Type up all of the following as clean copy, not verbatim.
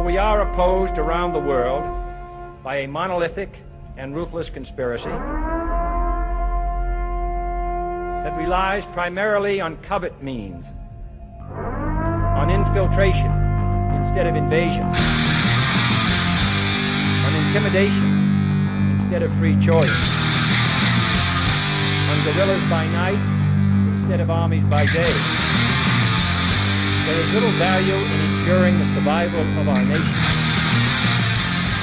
we are opposed around the world by a monolithic and ruthless conspiracy that relies primarily on covert means, on infiltration instead of invasion, on intimidation instead of free choice, on guerrillas by night instead of armies by day. There is little value in ensuring the survival of our nation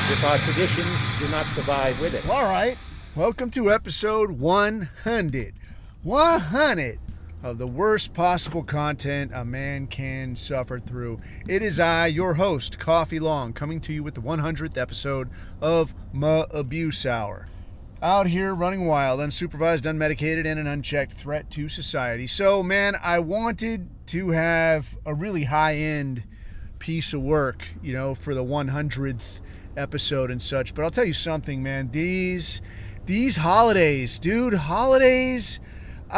if our traditions do not survive with it. All right, welcome to episode 100. 100 of the worst possible content a man can suffer through. It is I, your host, Coffee Long, coming to you with the 100th episode of My Abuse Hour. Out here running wild, unsupervised, unmedicated, and an unchecked threat to society. So, man, I wanted to have a really high-end piece of work, for the 100th episode and such. But I'll tell you something, man. These holidays, dude, I've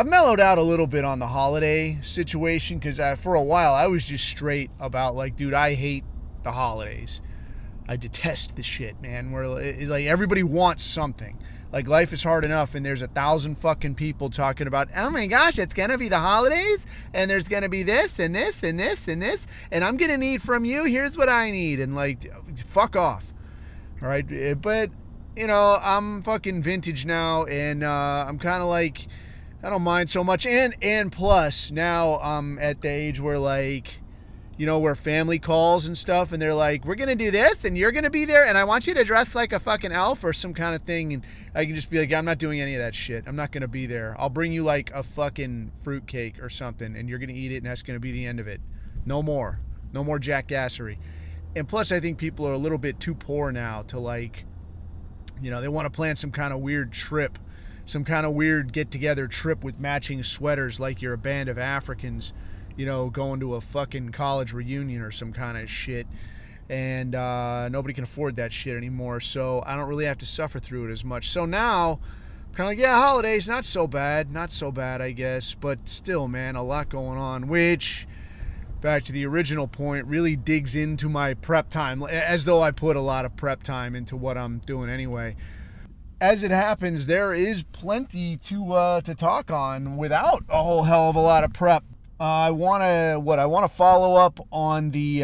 mellowed out a little bit on the holiday situation because for a while I was just straight about dude, I hate the holidays. I detest the shit, man. Where everybody wants something. Life is hard enough and there's 1,000 fucking people talking about, oh my gosh, it's going to be the holidays and there's going to be this and this and this and this and I'm going to need from you, here's what I need. And fuck off. All right. But, I'm fucking vintage now and I'm kind of I don't mind so much. And plus now I'm at the age where where family calls and stuff and they're like, we're going to do this and you're going to be there and I want you to dress like a fucking elf or some kind of thing. And I can just be like, I'm not doing any of that shit. I'm not going to be there. I'll bring you a fucking fruitcake or something and you're going to eat it and that's going to be the end of it. No more jackassery. And plus I think people are a little bit too poor now to they want to plan some kind of weird trip, some kind of weird get-together trip with matching sweaters like you're a band of Africans, going to a fucking college reunion or some kind of shit. And nobody can afford that shit anymore. So I don't really have to suffer through it as much. So now, kind of holidays, not so bad, I guess. But still, man, a lot going on, which, back to the original point, really digs into my prep time, as though I put a lot of prep time into what I'm doing anyway. As it happens, there is plenty to talk on without a whole hell of a lot of prep. I want to follow up on the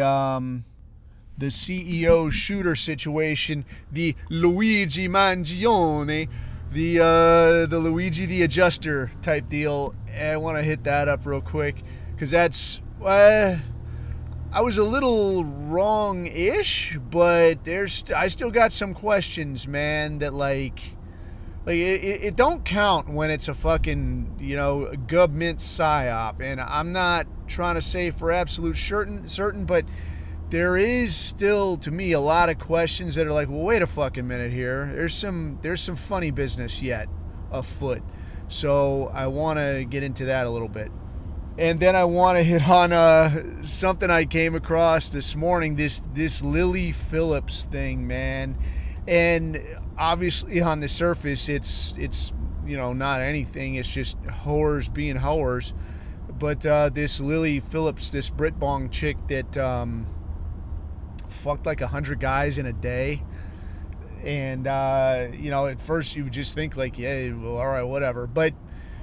CEO shooter situation, the Luigi Mangione, the Luigi the Adjuster type deal. I want to hit that up real quick because that's I was a little wrong-ish, but I still got some questions, man, that it don't count when it's a fucking, government psyop. And I'm not trying to say for absolute certain, but there is still, to me, a lot of questions that are well, wait a fucking minute here. There's some funny business yet afoot. So I want to get into that a little bit. And then I want to hit on something I came across this morning, this Lily Phillips thing, man. And obviously on the surface, it's not anything. It's just whores being whores. But this Lily Phillips, this Brit-Bong chick that fucked 100 guys in a day. And, at first you would just think yeah, well, all right, whatever. But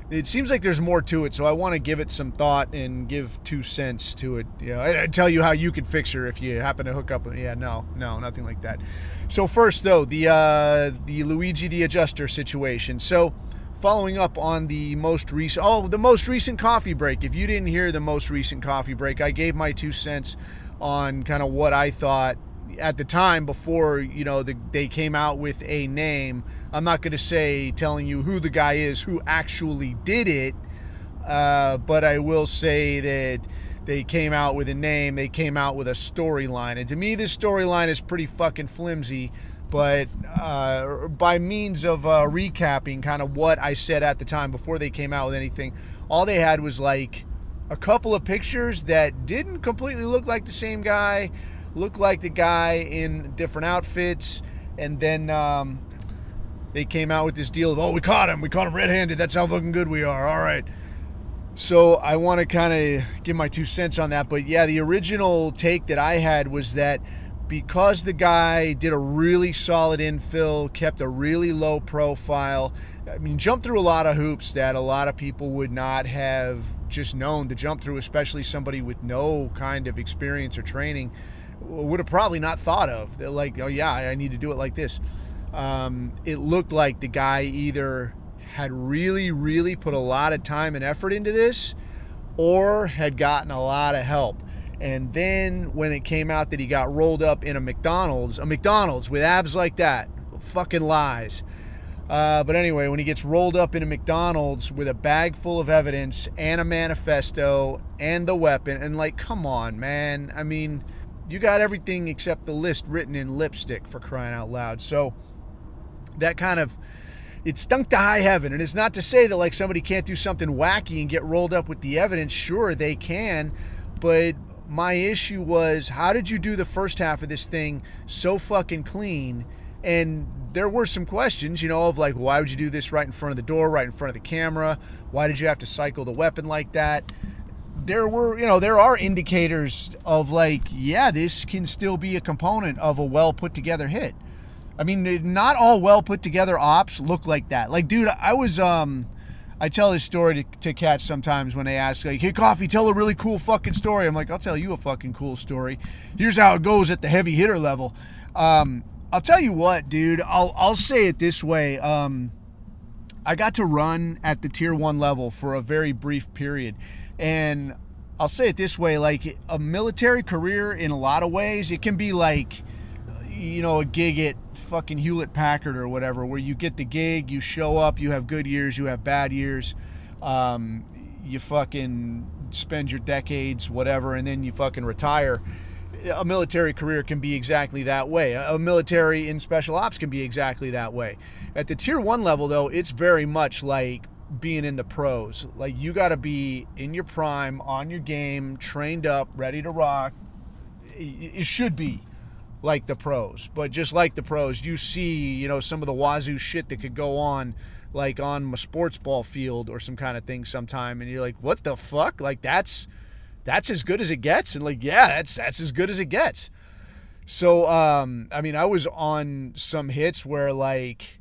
it seems like there's more to it, so I want to give it some thought and give 2 cents to it. I tell you how you could fix her if you happen to hook up with. Yeah, no, nothing like that. So first, though, the Luigi the Adjuster situation. So following up on the most recent coffee break. If you didn't hear the most recent coffee break, I gave my 2 cents on kind of what I thought at the time before, they came out with a name. I'm not going to say telling you who the guy is who actually did it, but I will say that they came out with a name, they came out with a storyline. And to me, this storyline is pretty fucking flimsy, but by means of recapping kind of what I said at the time before they came out with anything, all they had was a couple of pictures that didn't completely look like the same guy, looked like the guy in different outfits, and then they came out with this deal of, we caught him red-handed, that's how fucking good we are, all right. So I want to kind of give my 2 cents on that, but yeah, the original take that I had was that because the guy did a really solid infill, kept a really low profile, I mean, jumped through a lot of hoops that a lot of people would not have just known to jump through, especially somebody with no kind of experience or training would have probably not thought of. They're like, oh yeah, I need to do it like this. It looked like the guy either had really, really put a lot of time and effort into this or had gotten a lot of help. And then when it came out that he got rolled up in a McDonald's with abs like that, fucking lies. But anyway, when he gets rolled up in a McDonald's with a bag full of evidence and a manifesto and the weapon, and like, come on, man. I mean, you got everything except the list written in lipstick, for crying out loud. So that kind of, it stunk to high heaven. And it's not to say that like somebody can't do something wacky and get rolled up with the evidence. Sure, they can. But my issue was, how did you do the first half of this thing so fucking clean? And there were some questions, you know, of like, why would you do this right in front of the door, right in front of the camera? Why did you have to cycle the weapon like that? There were, you know, there are indicators of like, yeah, this can still be a component of a well put together hit. I mean, not all well put together ops look like that. Like, dude, I tell this story to cats sometimes when they ask, like, hey, Coffee, tell a really cool fucking story. I'm like, I'll tell you a fucking cool story. Here's how it goes at the heavy hitter level. I'll tell you what, dude, I'll say it this way. I got to run at the tier 1 level for a very brief period. And I'll say it this way, like a military career in a lot of ways, it can be like, you know, a gig at fucking Hewlett Packard or whatever, where you get the gig, you show up, you have good years, you have bad years, you fucking spend your decades, whatever, and then you fucking retire. A military career can be exactly that way. A military in special ops can be exactly that way. At the tier 1 level, though, it's very much like being in the pros. Like, you got to be in your prime, on your game, trained up, ready to rock. It should be like the pros, but just like the pros, you see, you know, some of the wazoo shit that could go on, like on a sports ball field or some kind of thing sometime, and you're like, what the fuck? Like, that's as good as it gets. And like, yeah, that's as good as it gets. So I mean, I was on some hits where like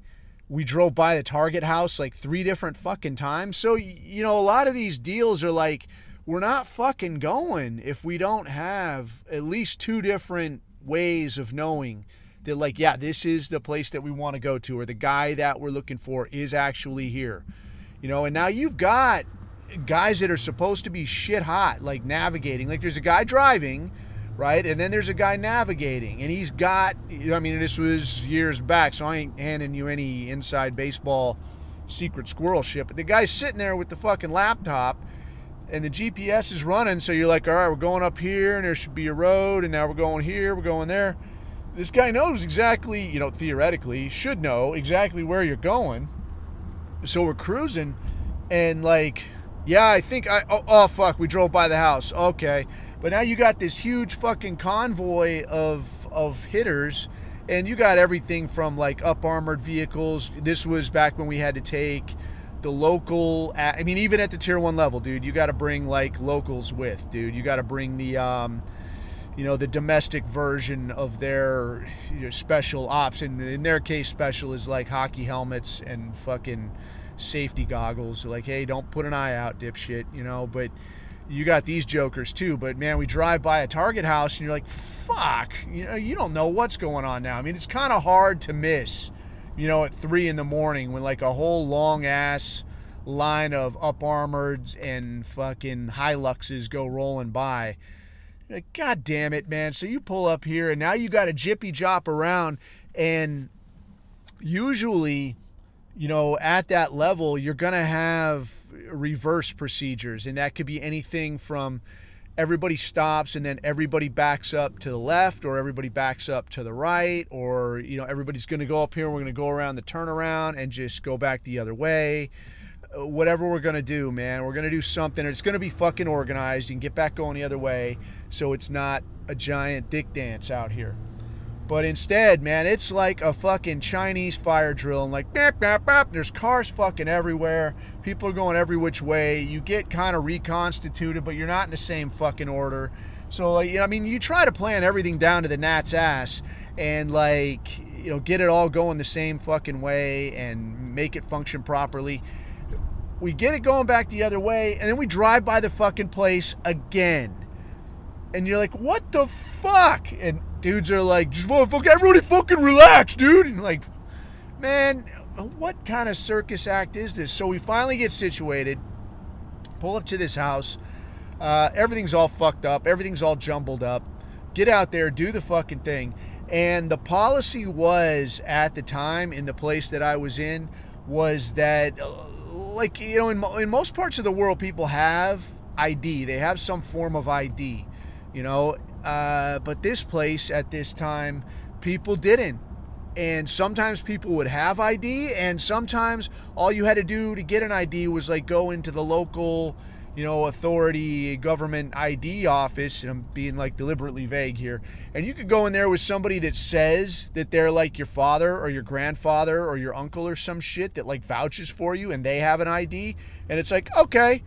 we drove by the target house like 3 different fucking times. So, you know, a lot of these deals are like, we're not fucking going if we don't have at least 2 different ways of knowing that, like, yeah, this is the place that we want to go to, or the guy that we're looking for is actually here, you know. And now you've got guys that are supposed to be shit hot, like navigating. Like, there's a guy driving, right, and then there's a guy navigating, and he's got, you know, I mean, this was years back, so I ain't handing you any inside baseball secret squirrel shit, but the guy's sitting there with the fucking laptop and the GPS is running, so you're like, all right, we're going up here, and there should be a road, and now we're going here, we're going there. This guy knows exactly, you know, theoretically, should know exactly where you're going. So we're cruising, and like, yeah, I think oh fuck, we drove by the house. Okay. But now you got this huge fucking convoy of hitters, and you got everything from like up armored vehicles. This was back when we had to take the local, I mean, even at the tier 1 level, dude, you got to bring like locals with, dude. You got to bring the, you know, the domestic version of their, you know, special ops. And in their case, special is like hockey helmets and fucking safety goggles. Like, hey, don't put an eye out, dipshit, you know. But you got these jokers too. But man, we drive by a target house and you're like, fuck, you know, you don't know what's going on now. I mean, it's kind of hard to miss, you know, at 3 a.m. when like a whole long ass line of up armored and fucking Hiluxes go rolling by. You're like, God damn it, man. So you pull up here and now you got to jippy jop around, and usually, you know, at that level, you're going to have reverse procedures, and that could be anything from everybody stops and then everybody backs up to the left, or everybody backs up to the right, or, you know, everybody's going to go up here and we're going to go around the turnaround and just go back the other way. Whatever we're going to do, man, we're going to do something. It's going to be fucking organized. You can get back going the other way so it's not a giant dick dance out here. But instead, man, it's like a fucking Chinese fire drill, and like, bap, bap, bap. There's cars fucking everywhere. People are going every which way. You get kind of reconstituted, but you're not in the same fucking order. So, like, you know, I mean, you try to plan everything down to the gnat's ass and, like, you know, get it all going the same fucking way and make it function properly. We get it going back the other way, and then we drive by the fucking place again. And you're like, what the fuck? And dudes are like, just motherfucker, everybody fucking relax, dude. And like, man, what kind of circus act is this? So we finally get situated, pull up to this house. Everything's all fucked up. Everything's all jumbled up. Get out there, do the fucking thing. And the policy was, at the time, in the place that I was in, was that, like, you know, in most parts of the world, people have ID. They have some form of ID, you know. But this place, at this time, people didn't. And sometimes people would have ID, and sometimes all you had to do to get an ID was, like, go into the local, you know, authority, government ID office, and I'm being, like, deliberately vague here, and you could go in there with somebody that says that they're, like, your father or your grandfather or your uncle or some shit that, like, vouches for you, and they have an ID, and it's like, okay.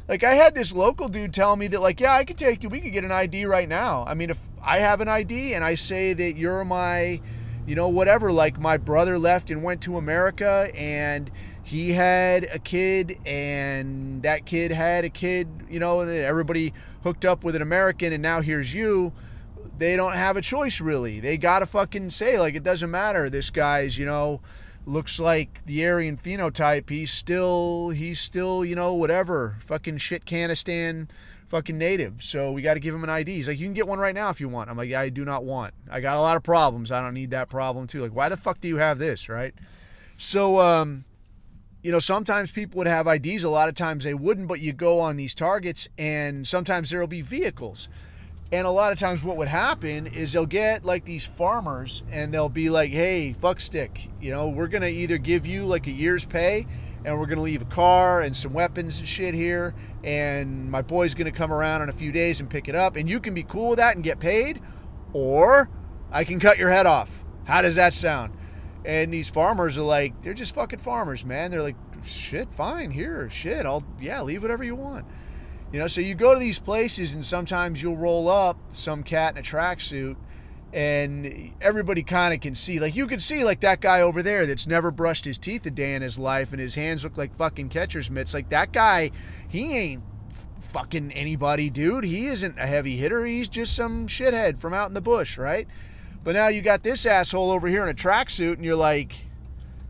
Like, I had this local dude tell me that, like, yeah, I could take you, we could get an ID right now. I mean, if I have an ID and I say that you're my, you know, whatever, like, my brother left and went to America, and he had a kid, and that kid had a kid, you know, and everybody hooked up with an American, and now here's you. They don't have a choice, really. They gotta fucking say, like, it doesn't matter. This guy's, you know, looks like the Aryan phenotype. He's still, you know, whatever, fucking shit Canistan fucking native. So we got to give him an ID. He's like, you can get one right now if you want. I'm like, I do not want. I got a lot of problems. I don't need that problem too. Like, why the fuck do you have this, right? So, you know, sometimes people would have IDs. A lot of times they wouldn't, but you go on these targets, and sometimes there'll be vehicles. And a lot of times what would happen is they'll get, like, these farmers, and they'll be like, hey, fuckstick, you know, we're going to either give you, like, a year's pay, and we're going to leave a car and some weapons and shit here, and my boy's going to come around in a few days and pick it up, and you can be cool with that and get paid, or I can cut your head off. How does that sound? And these farmers are like, they're just fucking farmers, man. They're like, shit, fine, here, shit, leave whatever you want. You know, so you go to these places, and sometimes you'll roll up some cat in a tracksuit, and everybody kind of can see. Like, you can see, like, that guy over there that's never brushed his teeth a day in his life, and his hands look like fucking catcher's mitts. Like, that guy, he ain't fucking anybody, dude. He isn't a heavy hitter. He's just some shithead from out in the bush, right? But now you got this asshole over here in a tracksuit, and you're like,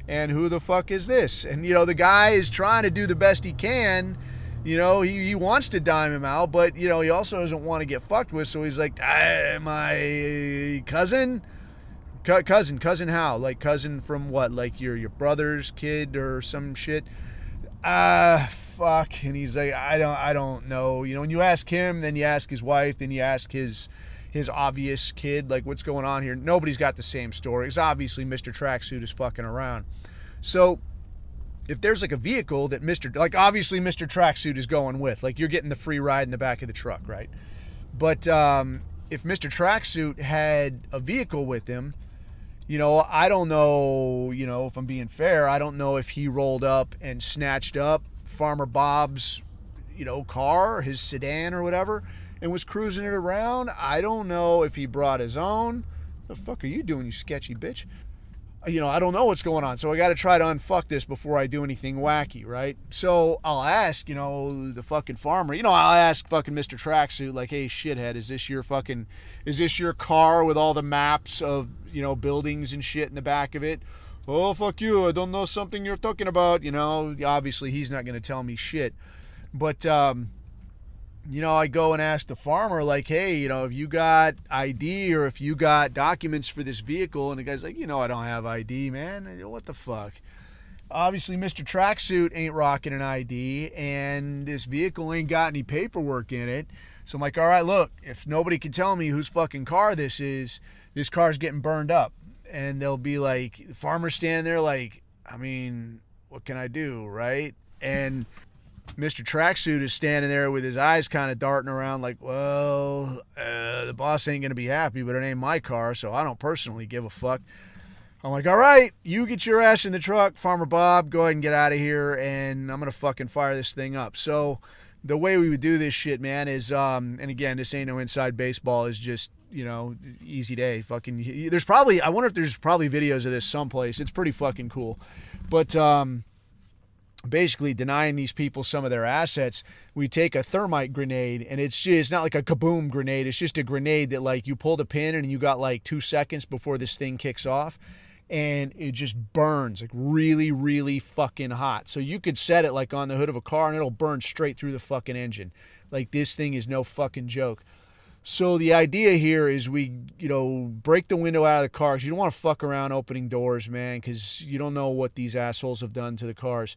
and who the fuck is this? And, you know, the guy is trying to do the best he can. You know, he wants to dime him out, but, you know, he also doesn't want to get fucked with, so he's like, my cousin? Cousin how? Like, cousin from what? Like, your brother's kid or some shit? Fuck. And he's like, I don't know. You know, when you ask him, then you ask his wife, then you ask his obvious kid, like, what's going on here? Nobody's got the same story. It's obviously Mr. Tracksuit is fucking around. So if there's, like, a vehicle that obviously Mr. Tracksuit is going with, like, you're getting the free ride in the back of the truck, right? But if Mr. Tracksuit had a vehicle with him, you know, I don't know, you know, if I'm being fair, I don't know if he rolled up and snatched up Farmer Bob's, you know, car, his sedan or whatever, and was cruising it around. I don't know if he brought his own. The fuck are you doing, you sketchy bitch? You know, I don't know what's going on, so I got to try to unfuck this before I do anything wacky, right? So I'll ask, you know, the fucking farmer, you know, I'll ask fucking Mr. Tracksuit, like, hey, shithead, is this your car with all the maps of, you know, buildings and shit in the back of it? Oh, fuck you, I don't know something you're talking about, you know. Obviously, he's not going to tell me shit. But, you know, I go and ask the farmer, like, hey, you know, if you got ID or if you got documents for this vehicle, and the guy's like, you know, I don't have ID, man. What the fuck? Obviously, Mr. Tracksuit ain't rocking an ID, and this vehicle ain't got any paperwork in it. So I'm like, all right, look, if nobody can tell me whose fucking car this is, this car's getting burned up. And they'll be like, the farmer's standing there like, I mean, what can I do, right? And Mr. Tracksuit is standing there with his eyes kind of darting around like, well, the boss ain't going to be happy, but it ain't my car, so I don't personally give a fuck. I'm like, all right, you get your ass in the truck, Farmer Bob, go ahead and get out of here, and I'm going to fucking fire this thing up. So the way we would do this shit, man, is and again, this ain't no inside baseball, is just, you know, easy day. Fucking, there's probably, I wonder if there's probably videos of this someplace. It's pretty fucking cool. But basically denying these people some of their assets, we take a thermite grenade, and it's not like a kaboom grenade. It's just a grenade that, like, you pull the pin and you got like 2 seconds before this thing kicks off, and it just burns like really, really fucking hot. So you could set it like on the hood of a car and it'll burn straight through the fucking engine. Like, this thing is no fucking joke. So the idea here is we, you know, break the window out of the car, because you don't want to fuck around opening doors, man, because you don't know what these assholes have done to the cars.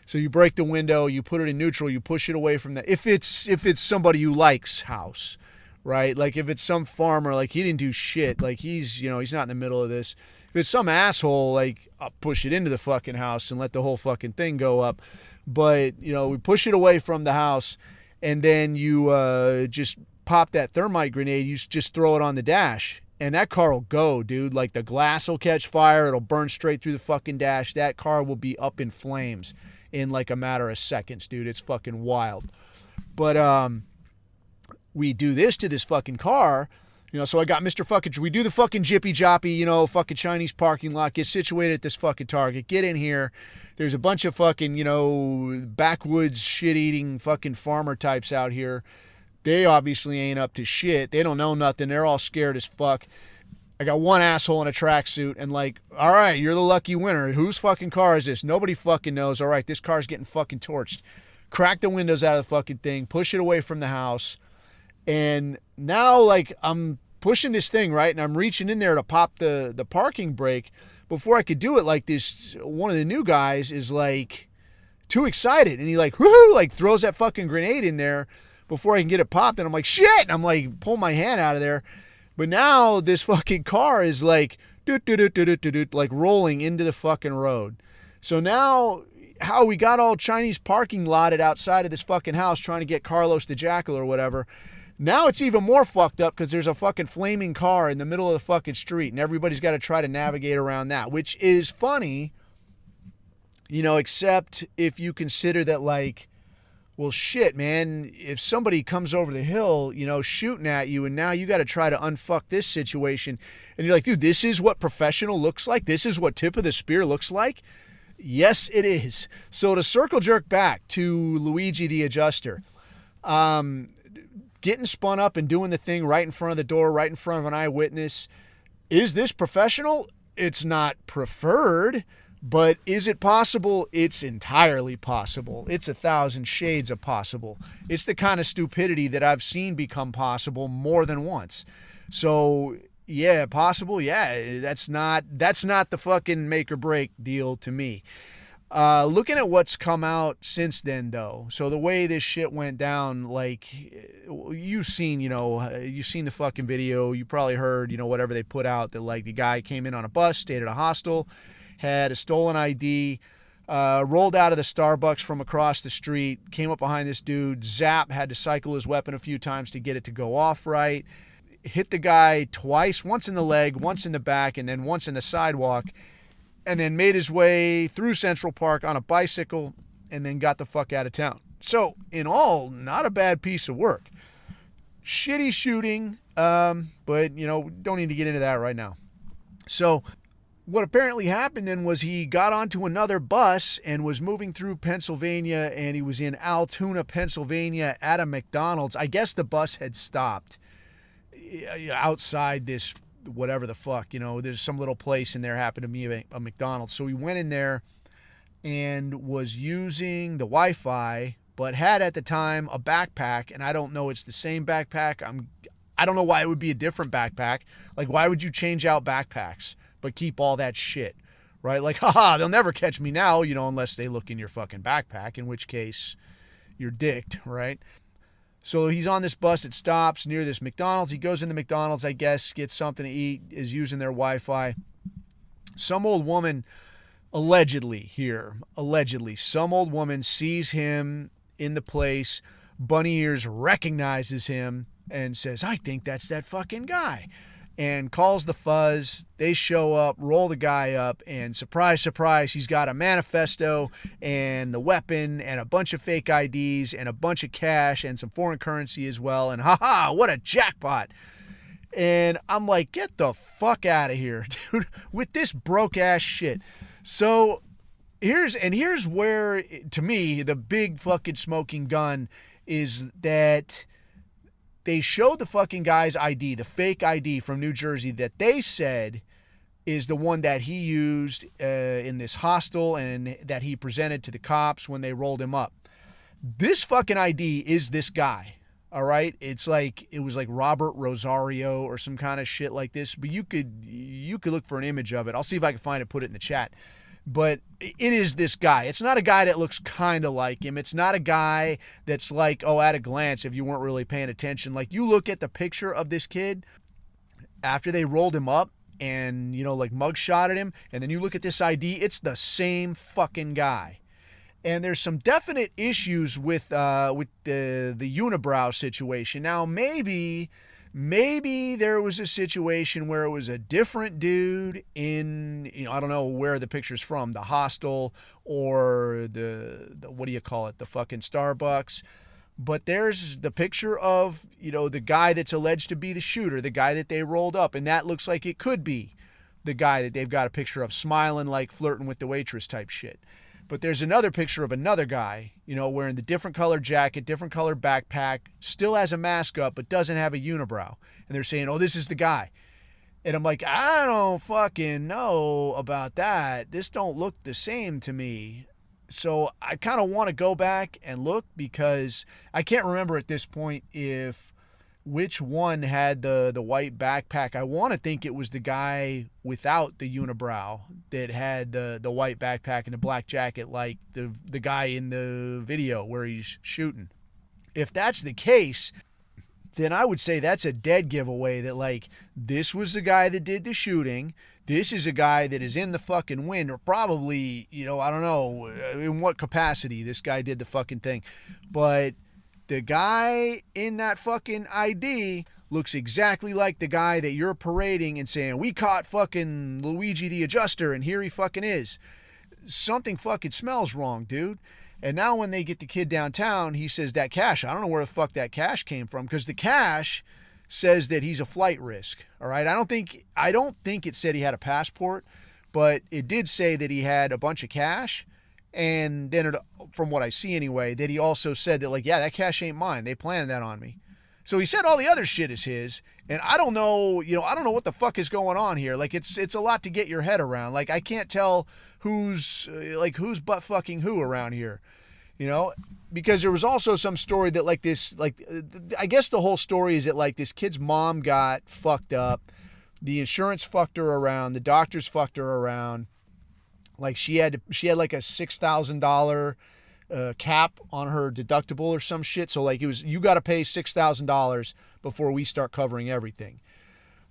So you break the window, you put it in neutral, you push it away from the, if it's somebody you like's house, right? Like, if it's some farmer, like, he didn't do shit, like, he's, you know, he's not in the middle of this. If it's some asshole, like, I'll push it into the fucking house and let the whole fucking thing go up. But, you know, we push it away from the house, and then you just pop that thermite grenade. You just throw it on the dash, and that car will go, dude. Like, the glass will catch fire. It'll burn straight through the fucking dash. That car will be up in flames in like a matter of seconds, dude. It's fucking wild. But we do this to this fucking car. You know, so I got Mr. Fucking, we do the fucking jippy joppy, you know, fucking Chinese parking lot, get situated at this fucking Target, get in here. There's a bunch of fucking, you know, backwoods shit-eating fucking farmer types out here. They obviously ain't up to shit. They don't know nothing. They're all scared as fuck. I got one asshole in a tracksuit and like, all right, you're the lucky winner. Whose fucking car is this? Nobody fucking knows. All right, this car's getting fucking torched. Crack the windows out of the fucking thing, push it away from the house. And now, like, I'm pushing this thing, right? And I'm reaching in there to pop the parking brake. Before I could do it, like, this, one of the new guys is like too excited. And he like, woohoo, like throws that fucking grenade in there before I can get it popped. And I'm like, shit. And I'm like, pull my hand out of there. But now this fucking car is like, like rolling into the fucking road. So now, how we got all Chinese parking lotted outside of this fucking house trying to get Carlos the Jackal or whatever. Now it's even more fucked up because there's a fucking flaming car in the middle of the fucking street, and everybody's got to try to navigate around that, which is funny, you know, except if you consider that, like, well, shit, man, if somebody comes over the hill, you know, shooting at you, and now you got to try to unfuck this situation, and you're like, dude, this is what professional looks like? This is what tip of the spear looks like? Yes, it is. So to circle jerk back to Luigi the Adjuster, getting spun up and doing the thing right in front of the door, right in front of an eyewitness, is this professional? It's not preferred, but is it possible? It's entirely possible. It's 1,000 shades of possible. It's the kind of stupidity that I've seen become possible more than once. So, yeah, possible. Yeah, that's not the fucking make or break deal to me. Looking at what's come out since then, though. So the way this shit went down, like, you've seen the fucking video. You probably heard, you know, whatever they put out, that, like, the guy came in on a bus, stayed at a hostel, had a stolen ID, rolled out of the Starbucks from across the street, came up behind this dude, zap, had to cycle his weapon a few times to get it to go off right, hit the guy twice, once in the leg, once in the back, and then once in the sidewalk, and then made his way through Central Park on a bicycle, and then got the fuck out of town. So, in all, not a bad piece of work. Shitty shooting, but, you know, don't need to get into that right now. So, what apparently happened then was he got onto another bus and was moving through Pennsylvania, and he was in Altoona, Pennsylvania at a McDonald's. I guess the bus had stopped outside this whatever the fuck, you know, there's some little place in there, happened to be a McDonald's. So he went in there and was using the Wi-Fi, but had at the time a backpack, and I don't know it's the same backpack. I don't know why it would be a different backpack. Like, why would you change out backpacks but keep all that shit, right? Like, haha, they'll never catch me now, you know, unless they look in your fucking backpack, in which case you're dicked, right? So he's on this bus, it stops near this McDonald's. He goes in the McDonald's, I guess, gets something to eat, is using their Wi-Fi. Some old woman, allegedly, some old woman sees him in the place. Bunny Ears recognizes him and says, I think that's that fucking guy. and calls the fuzz. They show up, roll the guy up, and surprise, surprise, he's got a manifesto and the weapon and a bunch of fake IDs and a bunch of cash and some foreign currency as well. And haha, what a jackpot. And I'm like, get the fuck out of here, dude, with this broke ass shit. So here's where, to me, the big fucking smoking gun is that they showed the fucking guy's ID, the fake ID from New Jersey that they said is the one that he used in this hostel and that he presented to the cops when they rolled him up. This fucking ID is this guy, all right? It was like Robert Rosario or some kind of shit like this, but you could look for an image of it. I'll see if I can find it, put it in the chat. But it is this guy. It's not a guy that looks kind of like him. It's not a guy that's like, oh, at a glance, if you weren't really paying attention. Like, you look at the picture of this kid after they rolled him up and, like mugshotted him, and then you look at this ID, it's the same fucking guy. And there's some definite issues with the unibrow situation. Now, maybe there was a situation where it was a different dude in, I don't know where the picture's from, the hostel or the what do you call it, the fucking Starbucks. But there's the picture of, the guy that's alleged to be the shooter, the guy that they rolled up. And that looks like it could be the guy that they've got a picture of smiling, like flirting with the waitress type shit. But there's another picture of another guy, wearing the different color jacket, different color backpack, still has a mask up, but doesn't have a unibrow. And they're saying, oh, this is the guy. And I'm like, I don't fucking know about that. This don't look the same to me. So I kind of want to go back and look, because I can't remember at this point which one had the white backpack. I want to think it was the guy without the unibrow that had the white backpack and the black jacket, like the guy in the video where he's shooting. If that's the case, then I would say that's a dead giveaway that, like, this was the guy that did the shooting. This is a guy that is in the fucking wind, or probably, I don't know in what capacity this guy did the fucking thing. But the guy in that fucking ID looks exactly like the guy that you're parading and saying, we caught fucking Luigi the Adjuster, and here he fucking is. Something fucking smells wrong, dude. And now when they get the kid downtown, he says that cash, I don't know where the fuck that cash came from, because the cash says that he's a flight risk. All right. I don't think it said he had a passport, but it did say that he had a bunch of cash. And then from what I see anyway, that he also said that, like, yeah, that cash ain't mine. They planted that on me. So he said all the other shit is his. And I don't know, I don't know what the fuck is going on here. Like, it's a lot to get your head around. Like, I can't tell who's butt fucking who around here. Because there was also some story that, like, this, like, I guess the whole story is that, like, this kid's mom got fucked up. The insurance fucked her around. The doctors fucked her around. Like, she had like a $6,000 cap on her deductible or some shit. So, like, you got to pay $6,000 before we start covering everything.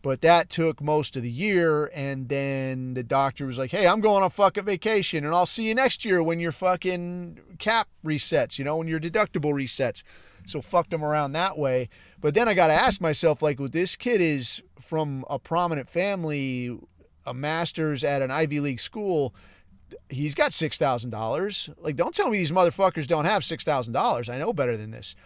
But that took most of the year, and then the doctor was like, hey, I'm going on fucking vacation, and I'll see you next year when your fucking cap resets, when your deductible resets. So fucked them around that way. But then I got to ask myself, like, well, this kid is from a prominent family, a master's at an Ivy League school. He's got $6,000. Like, don't tell me these motherfuckers don't have $6,000. I know better than this.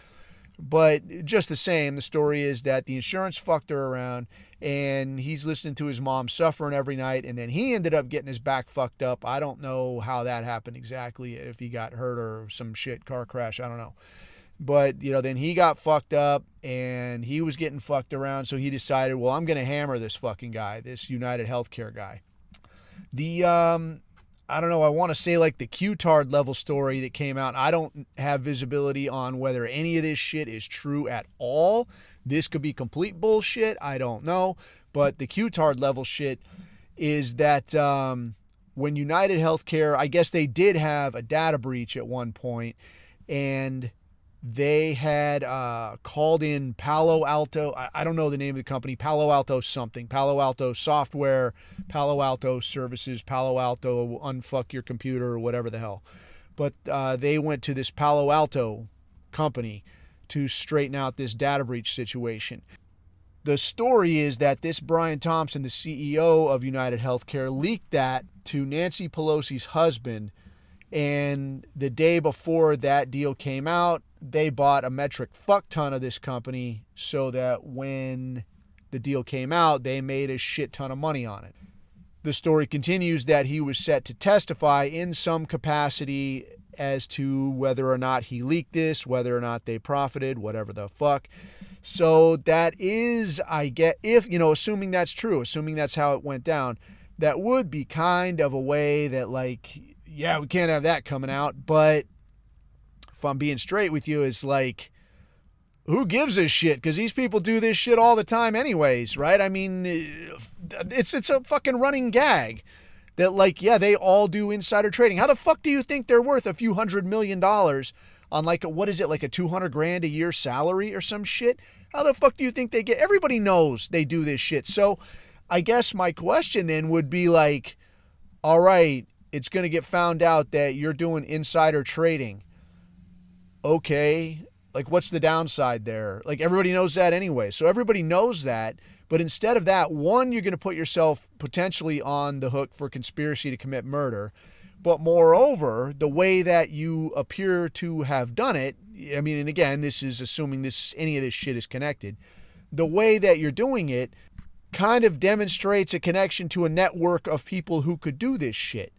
But just the same, the story is that the insurance fucked her around, and he's listening to his mom suffering every night, and then he ended up getting his back fucked up. I don't know how that happened exactly, if he got hurt or some shit, car crash, I don't know. But, then he got fucked up, and he was getting fucked around, so he decided, well, I'm going to hammer this fucking guy, this United Healthcare guy. I don't know, I want to say, like, the Q-tard level story that came out. I don't have visibility on whether any of this shit is true at all. This could be complete bullshit. I don't know. But the Q-tard level shit is that when United Healthcare, I guess they did have a data breach at one point, and they had called in Palo Alto. I don't know the name of the company. Palo Alto something. Palo Alto Software, Palo Alto Services, Palo Alto Unfuck Your Computer, or whatever the hell. But they went to this Palo Alto company to straighten out this data breach situation. The story is that this Brian Thompson, the CEO of United Healthcare, leaked that to Nancy Pelosi's husband. And the day before that deal came out, they bought a metric fuck ton of this company so that when the deal came out, they made a shit ton of money on it. The story continues that he was set to testify in some capacity as to whether or not he leaked this, whether or not they profited, whatever the fuck. So that is, I get, if, assuming that's true, assuming that's how it went down, that would be kind of a way that, like, yeah, we can't have that coming out. But if I'm being straight with you, it's like, who gives a shit? Because these people do this shit all the time anyways, right? I mean, it's a fucking running gag that, like, yeah, they all do insider trading. How the fuck do you think they're worth a few $100 million on, like, what is it, like a $200,000 a year salary or some shit? How the fuck do you think they get? Everybody knows they do this shit. So I guess my question then would be like, all right, it's going to get found out that you're doing insider trading. Okay, like, what's the downside there? Like, everybody knows that anyway. So everybody knows that. But instead of that, one, you're going to put yourself potentially on the hook for conspiracy to commit murder. But moreover, the way that you appear to have done it, I mean, and again, this is assuming any of this shit is connected. The way that you're doing it kind of demonstrates a connection to a network of people who could do this shit.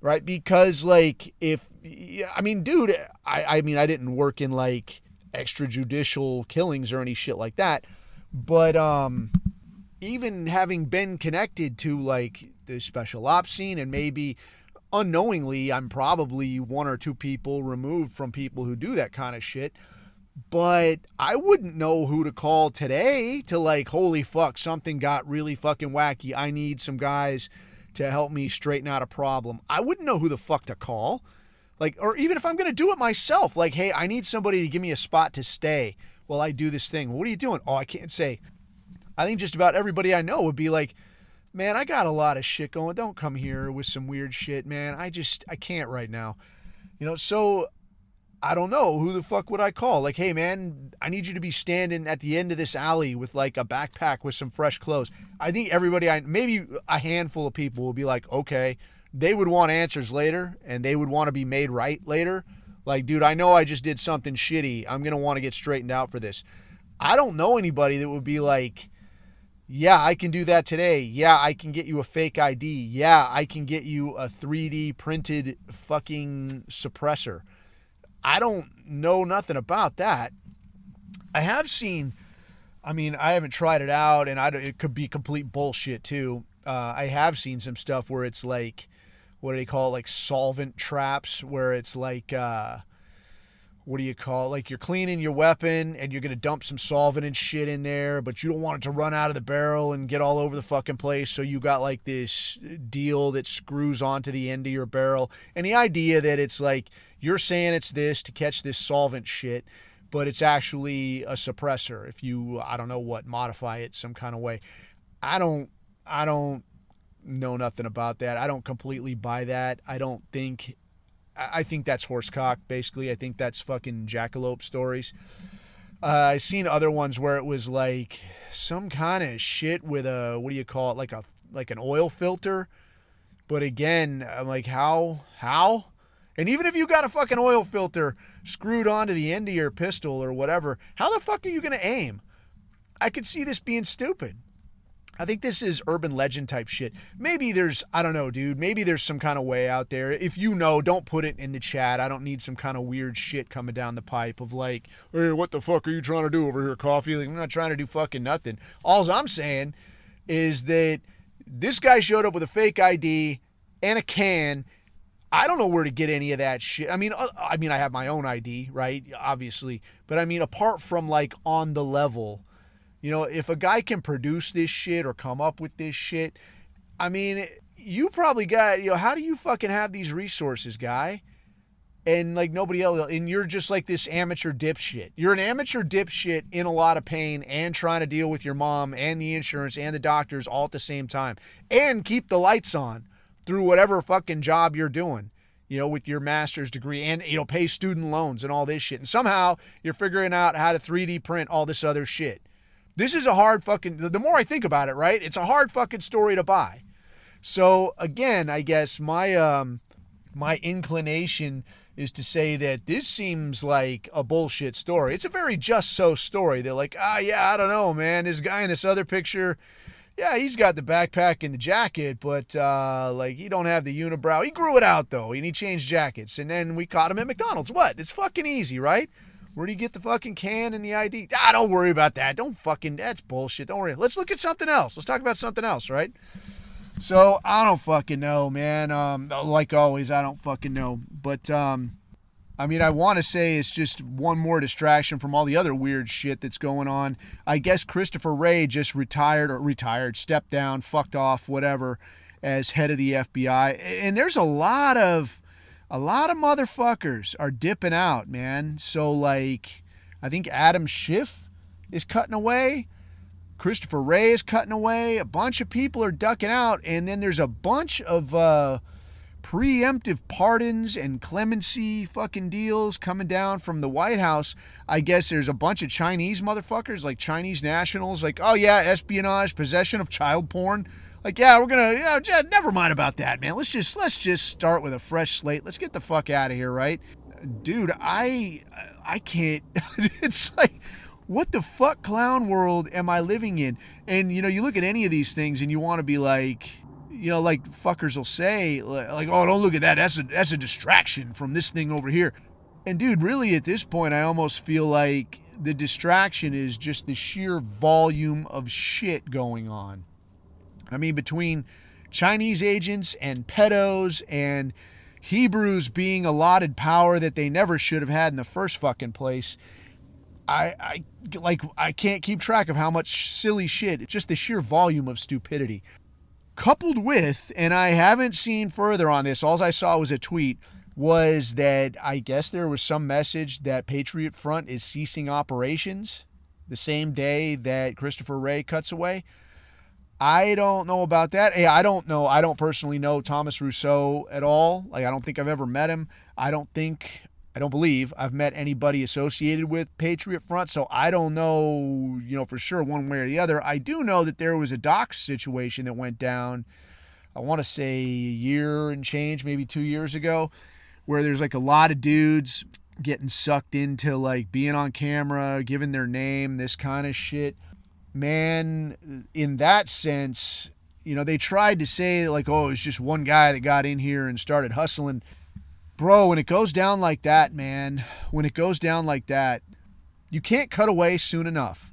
Right? Because, like, dude, I didn't work in, like, extrajudicial killings or any shit like that. But even having been connected to, like, the special ops scene, and maybe unknowingly, I'm probably one or two people removed from people who do that kind of shit. But I wouldn't know who to call today to, like, holy fuck, something got really fucking wacky. I need some guys to help me straighten out a problem. I wouldn't know who the fuck to call. Like, or even if I'm going to do it myself, like, hey, I need somebody to give me a spot to stay while I do this thing. What are you doing? Oh, I can't say. I think just about everybody I know would be like, man, I got a lot of shit going. Don't come here with some weird shit, man. I can't right now. So I don't know. Who the fuck would I call? Like, hey, man, I need you to be standing at the end of this alley with, like, a backpack with some fresh clothes. I think everybody, maybe a handful of people will be like, okay, they would want answers later, and they would want to be made right later. Like, dude, I know I just did something shitty. I'm going to want to get straightened out for this. I don't know anybody that would be like, yeah, I can do that today. Yeah, I can get you a fake ID. Yeah, I can get you a 3D printed fucking suppressor. I don't know nothing about that. I have seen, I haven't tried it out, and it could be complete bullshit too. I have seen some stuff where it's like, what do they call it? Like solvent traps, where it's like, what do you call it? Like, you're cleaning your weapon and you're going to dump some solvent and shit in there, but you don't want it to run out of the barrel and get all over the fucking place. So you got, like, this deal that screws onto the end of your barrel. And the idea that it's like, you're saying it's this to catch this solvent shit, but it's actually a suppressor. If you, I don't know what, modify it some kind of way. I don't know nothing about that. I don't completely buy that. I think that's horsecock, basically. I think that's fucking jackalope stories. I've seen other ones where it was like some kind of shit with a, what do you call it? Like an oil filter. But again, I'm like, how? And even if you got a fucking oil filter screwed onto the end of your pistol or whatever, how the fuck are you going to aim? I could see this being stupid. I think this is urban legend type shit. Maybe there's, I don't know, dude. Maybe there's some kind of way out there. If you know, don't put it in the chat. I don't need some kind of weird shit coming down the pipe of like, hey, what the fuck are you trying to do over here, Coffee? Like, I'm not trying to do fucking nothing. All I'm saying is that this guy showed up with a fake ID and a can. I don't know where to get any of that shit. I mean, I have my own ID, right? Obviously. But I mean, apart from like on the level, you know, if a guy can produce this shit or come up with this shit, I mean, you probably got, you know, how do you fucking have these resources, guy? And like nobody else, and you're just like this amateur dipshit. You're an amateur dipshit in a lot of pain and trying to deal with your mom and the insurance and the doctors all at the same time and keep the lights on through whatever fucking job you're doing, you know, with your master's degree and, you know, pay student loans and all this shit. And somehow you're figuring out how to 3D print all this other shit. This is a hard fucking, the more I think about it, right? It's a hard fucking story to buy. So again, I guess my inclination is to say that this seems like a bullshit story. It's a very just so story. They're like, yeah, I don't know, man. This guy in this other picture, yeah, he's got the backpack and the jacket, but like he don't have the unibrow. He grew it out though, and he changed jackets. And then we caught him at McDonald's. What? It's fucking easy, right? Where do you get the fucking can and the ID? Don't worry about that. That's bullshit. Don't worry. Let's look at something else. Let's talk about something else, right? So I don't fucking know, man. Like always, I don't fucking know. But I mean, I want to say it's just one more distraction from all the other weird shit that's going on. I guess Christopher Wray just stepped down, fucked off, whatever, as head of the FBI. And there's a lot of motherfuckers are dipping out, man. So like, I think Adam Schiff is cutting away. Christopher Wray is cutting away. A bunch of people are ducking out. And then there's a bunch of preemptive pardons and clemency fucking deals coming down from the White House. I guess there's a bunch of Chinese motherfuckers, like Chinese nationals, like, oh yeah, espionage, possession of child porn. Like, yeah, we're gonna, never mind about that, man. Let's just start with a fresh slate. Let's get the fuck out of here, right? Dude, I can't. It's like, what the fuck clown world am I living in? And, you look at any of these things and you want to be like, like fuckers will say, like, oh, don't look at that. That's a distraction from this thing over here. And dude, really at this point, I almost feel like the distraction is just the sheer volume of shit going on. I mean, between Chinese agents and pedos and Hebrews being allotted power that they never should have had in the first fucking place, I can't keep track of how much silly shit. It's just the sheer volume of stupidity. Coupled with, and I haven't seen further on this, all I saw was a tweet, was that I guess there was some message that Patriot Front is ceasing operations the same day that Christopher Wray cuts away. I don't know about that. Hey, I don't know. I don't personally know Thomas Rousseau at all. Like, I don't think I've ever met him. I don't believe I've met anybody associated with Patriot Front, so I don't know, for sure one way or the other. I do know that there was a dox situation that went down, I want to say a year and change, maybe 2 years ago, where there's like a lot of dudes getting sucked into like being on camera, giving their name, this kind of shit. Man, in that sense, they tried to say like, oh, it's just one guy that got in here and started hustling. Bro, when it goes down like that, man, you can't cut away soon enough.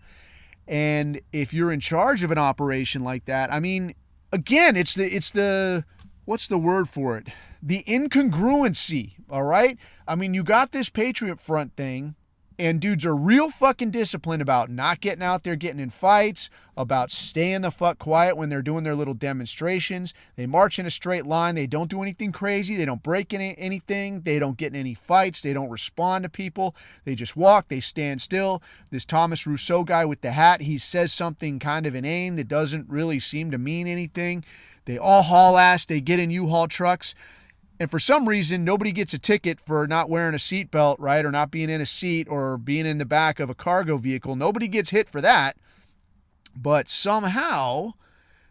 And if you're in charge of an operation like that, I mean, again, it's the what's the word for it? The incongruency, all right? I mean, you got this Patriot Front thing, and dudes are real fucking disciplined about not getting out there getting in fights, about staying the fuck quiet when they're doing their little demonstrations. They march in a straight line. They don't do anything crazy. They don't break anything. They don't get in any fights. They don't respond to people. They just walk. They stand still. This Thomas Rousseau guy with the hat, he says something kind of inane that doesn't really seem to mean anything. They all haul ass. They get in U-Haul trucks. And for some reason, nobody gets a ticket for not wearing a seatbelt, right? Or not being in a seat or being in the back of a cargo vehicle. Nobody gets hit for that. But somehow,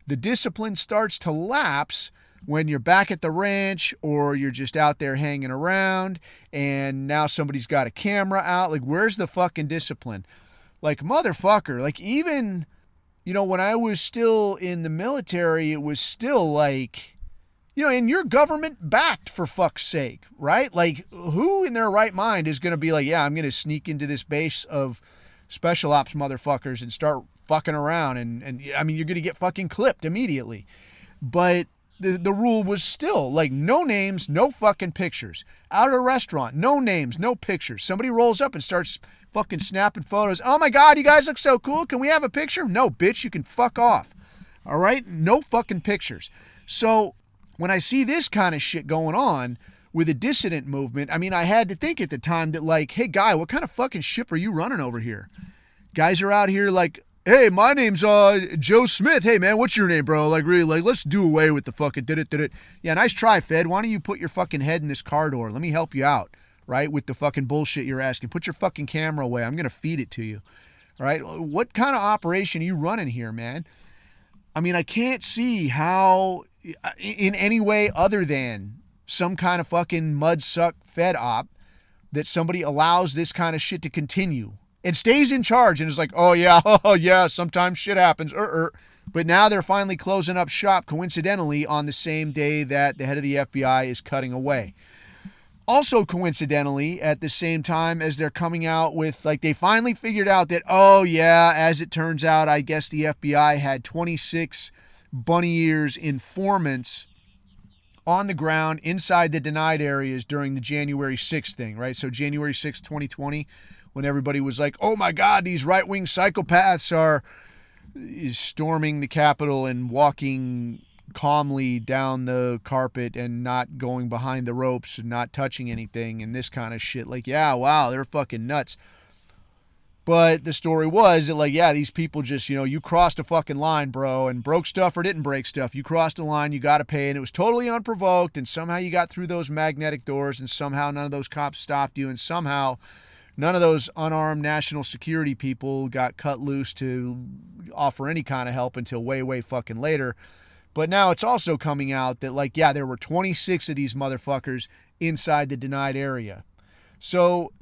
the discipline starts to lapse when you're back at the ranch or you're just out there hanging around and now somebody's got a camera out. Like, where's the fucking discipline? Like, motherfucker. Like, even, when I was still in the military, it was still like... and you're government backed, for fuck's sake, right? Like, who in their right mind is going to be like, yeah, I'm going to sneak into this base of special ops motherfuckers and start fucking around. And I mean, you're going to get fucking clipped immediately. But the rule was still like no names, no fucking pictures. Out at a restaurant, no names, no pictures. Somebody rolls up and starts fucking snapping photos. Oh my God, you guys look so cool. Can we have a picture? No, bitch, you can fuck off. All right? No fucking pictures. So... when I see this kind of shit going on with a dissident movement, I mean, I had to think at the time that like, hey, guy, what kind of fucking ship are you running over here? Guys are out here like, hey, my name's Joe Smith. Hey, man, what's your name, bro? Like, really, like, let's do away with the fucking did it. Yeah, nice try, Fed. Why don't you put your fucking head in this car door? Let me help you out, right, with the fucking bullshit you're asking. Put your fucking camera away. I'm going to feed it to you. All right. What kind of operation are you running here, man? I mean, I can't see how in any way other than some kind of fucking mudsuck Fed op that somebody allows this kind of shit to continue and stays in charge and is like, oh yeah, sometimes shit happens. But now they're finally closing up shop, coincidentally, on the same day that the head of the FBI is cutting away. Also coincidentally, at the same time as they're coming out with, like, they finally figured out that, oh yeah, as it turns out, I guess the FBI had 26 bunny ears informants on the ground inside the denied areas during the January 6th thing, right? So January 6th, 2020, when everybody was like, oh my God, these right-wing psychopaths are storming the Capitol and walking calmly down the carpet and not going behind the ropes and not touching anything and this kind of shit. Like, yeah, wow, they're fucking nuts. But the story was that, like, yeah, these people just, you crossed a fucking line, bro, and broke stuff or didn't break stuff. You crossed a line, you got to pay, and it was totally unprovoked, and somehow you got through those magnetic doors, and somehow none of those cops stopped you, and somehow none of those unarmed national security people got cut loose to offer any kind of help until way, way fucking later. But now it's also coming out that, like, yeah, there were 26 of these motherfuckers inside the denied area. So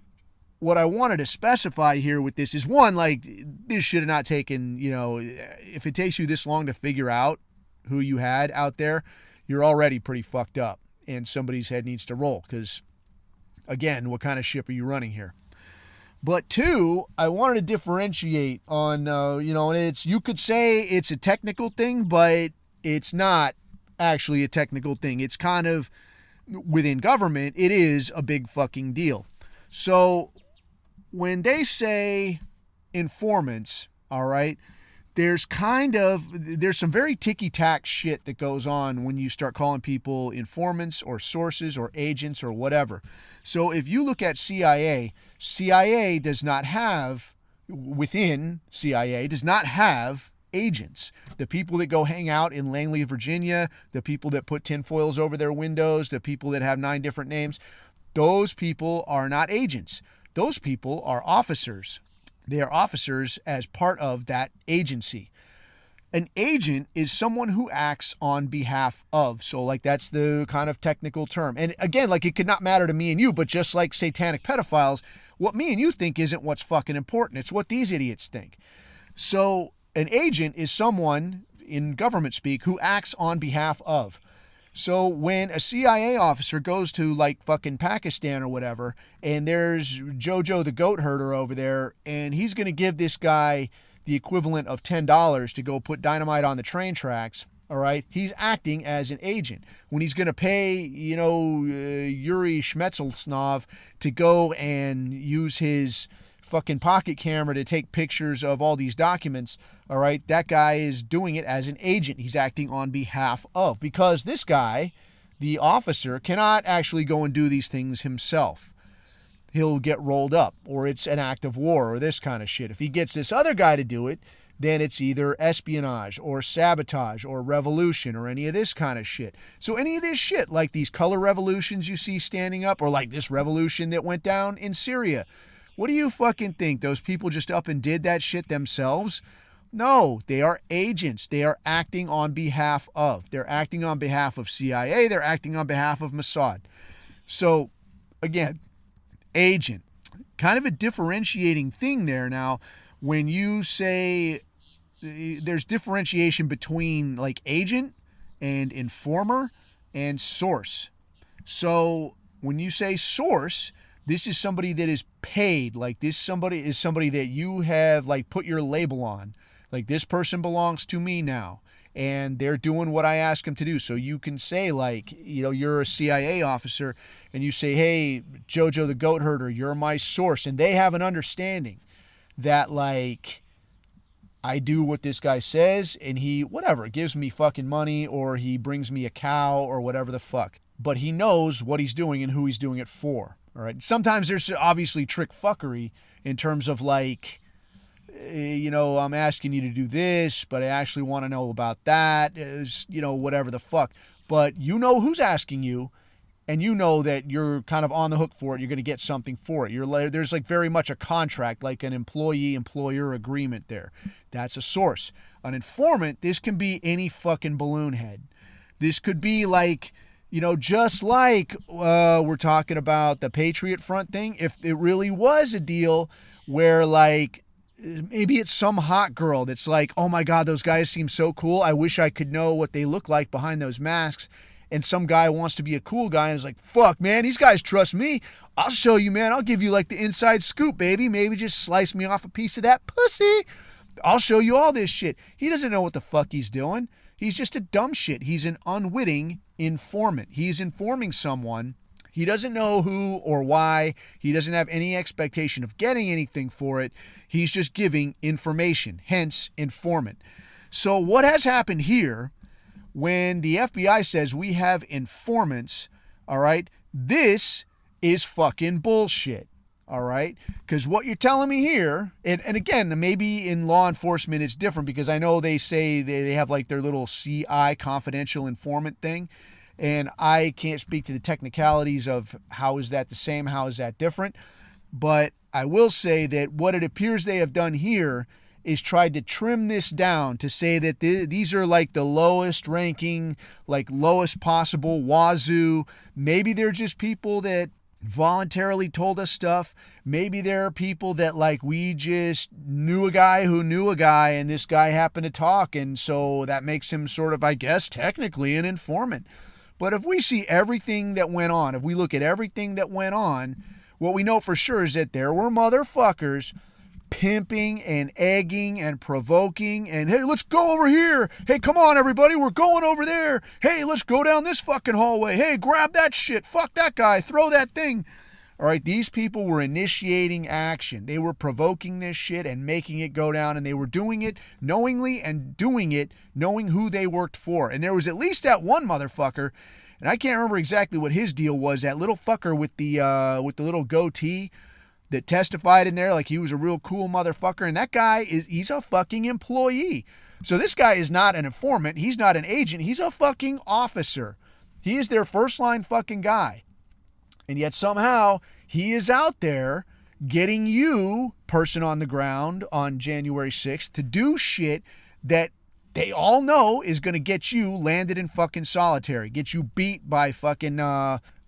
what I wanted to specify here with this is, one, like, this should have not taken, if it takes you this long to figure out who you had out there, you're already pretty fucked up and somebody's head needs to roll because, again, what kind of ship are you running here? But two, I wanted to differentiate on, and you could say it's a technical thing, but it's not actually a technical thing. It's kind of, within government, it is a big fucking deal. So when they say informants, all right, there's some very ticky-tack shit that goes on when you start calling people informants or sources or agents or whatever. So if you look at CIA does not have, within CIA, does not have agents. The people that go hang out in Langley, Virginia, the people that put tinfoils over their windows, the people that have 9 different names, those people are not agents. Those people are officers. They are officers as part of that agency. An agent is someone who acts on behalf of. So, like, that's the kind of technical term. And again, like, it could not matter to me and you, but just like satanic pedophiles, what me and you think isn't what's fucking important. It's what these idiots think. So an agent is someone in government speak who acts on behalf of. So when a CIA officer goes to, like, fucking Pakistan or whatever, and there's Jojo the goat herder over there, and he's going to give this guy the equivalent of $10 to go put dynamite on the train tracks, all right, he's acting as an agent. When he's going to pay, Yuri Shmetselsnov to go and use his fucking pocket camera to take pictures of all these documents, all right, that guy is doing it as an agent. He's acting on behalf of, because this guy, the officer, cannot actually go and do these things himself. He'll get rolled up, or it's an act of war, or this kind of shit. If he gets this other guy to do it, then it's either espionage or sabotage or revolution or any of this kind of shit. So any of this shit, like these color revolutions you see standing up, or like this revolution that went down in Syria, what do you fucking think? Those people just up and did that shit themselves? No, they are agents. They are acting on behalf of. They're acting on behalf of CIA. They're acting on behalf of Mossad. So, again, agent. Kind of a differentiating thing there now. When you say there's differentiation between, like, agent and informer and source. So when you say source, this is somebody that is paid. Like, this somebody is somebody that you have, like, put your label on. Like, this person belongs to me now, and they're doing what I ask them to do. So you can say, like, you're a CIA officer, and you say, hey, Jojo the goat herder, you're my source. And they have an understanding that, like, I do what this guy says, and he, whatever, gives me fucking money, or he brings me a cow, or whatever the fuck. But he knows what he's doing and who he's doing it for. All right. Sometimes there's obviously trick fuckery in terms of, like, I'm asking you to do this, but I actually want to know about that, whatever the fuck. But you know who's asking you, and you know that you're kind of on the hook for it, you're going to get something for it. There's like very much a contract, like an employee-employer agreement there. That's a source. An informant, this can be any fucking balloon head. This could be like, just like we're talking about the Patriot Front thing. If it really was a deal where like, maybe it's some hot girl that's like, oh my God, those guys seem so cool. I wish I could know what they look like behind those masks. And some guy wants to be a cool guy and is like, fuck, man, these guys trust me. I'll show you, man. I'll give you like the inside scoop, baby. Maybe just slice me off a piece of that pussy. I'll show you all this shit. He doesn't know what the fuck he's doing. He's just a dumb shit. He's an unwitting informant. He's informing someone. He doesn't know who or why. He doesn't have any expectation of getting anything for it. He's just giving information, hence informant. So what has happened here when the FBI says we have informants, all right, this is fucking bullshit. All right, because what you're telling me here, and again, maybe in law enforcement it's different because I know they say they have like their little CI, confidential informant thing, and I can't speak to the technicalities of how is that the same, how is that different, but I will say that what it appears they have done here is tried to trim this down to say that these are like the lowest ranking, like lowest possible wazoo. Maybe they're just people that voluntarily told us stuff. Maybe there are people that like we just knew a guy who knew a guy and this guy happened to talk, and so that makes him sort of, I guess, technically an informant. But if we see everything that went on, if we look at everything that went on, what we know for sure is that there were motherfuckers pimping and egging and provoking and, hey, let's go over here. Hey, come on, everybody. We're going over there. Hey, let's go down this fucking hallway. Hey, grab that shit. Fuck that guy. Throw that thing. All right, these people were initiating action. They were provoking this shit and making it go down, and they were doing it knowingly and doing it knowing who they worked for. And there was at least that one motherfucker, and I can't remember exactly what his deal was, that little fucker with the little goatee that testified in there like he was a real cool motherfucker. And that guy, he's a fucking employee. So this guy is not an informant. He's not an agent. He's a fucking officer. He is their first line fucking guy. And yet somehow he is out there getting you, person on the ground on January 6th, to do shit that they all know is going to get you landed in fucking solitary, get you beat by fucking